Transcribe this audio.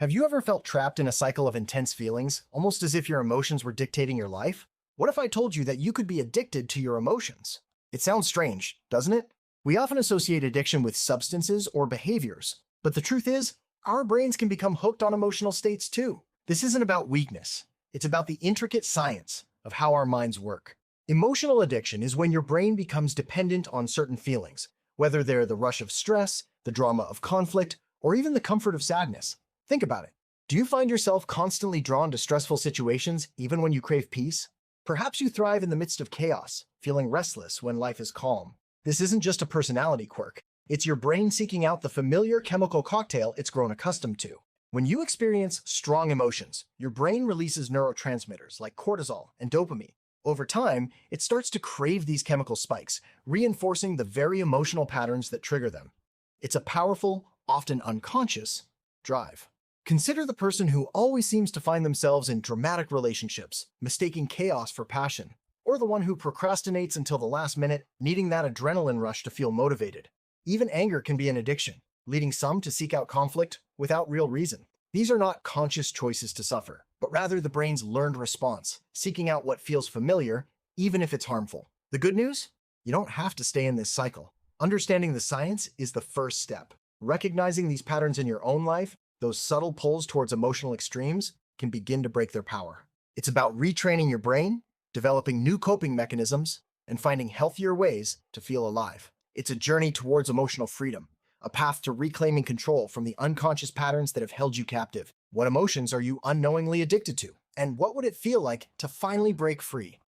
Have you ever felt trapped in a cycle of intense feelings, almost as if your emotions were dictating your life? What if I told you that you could be addicted to your emotions? It sounds strange, doesn't it? We often associate addiction with substances or behaviors, but the truth is, our brains can become hooked on emotional states too. This isn't about weakness. It's about the intricate science of how our minds work. Emotional addiction is when your brain becomes dependent on certain feelings, whether they're the rush of stress, the drama of conflict, or even the comfort of sadness. Think about it. Do you find yourself constantly drawn to stressful situations even when you crave peace? Perhaps you thrive in the midst of chaos, feeling restless when life is calm. This isn't just a personality quirk. It's your brain seeking out the familiar chemical cocktail it's grown accustomed to. When you experience strong emotions, your brain releases neurotransmitters like cortisol and dopamine. Over time, it starts to crave these chemical spikes, reinforcing the very emotional patterns that trigger them. It's a powerful, often unconscious, drive. Consider the person who always seems to find themselves in dramatic relationships, mistaking chaos for passion, or the one who procrastinates until the last minute, needing that adrenaline rush to feel motivated. Even anger can be an addiction, leading some to seek out conflict without real reason. These are not conscious choices to suffer, but rather the brain's learned response, seeking out what feels familiar, even if it's harmful. The good news? You don't have to stay in this cycle. Understanding the science is the first step. Recognizing these patterns in your own life, those subtle pulls towards emotional extremes, can begin to break their power. It's about retraining your brain, developing new coping mechanisms, and finding healthier ways to feel alive. It's a journey towards emotional freedom, a path to reclaiming control from the unconscious patterns that have held you captive. What emotions are you unknowingly addicted to? And what would it feel like to finally break free?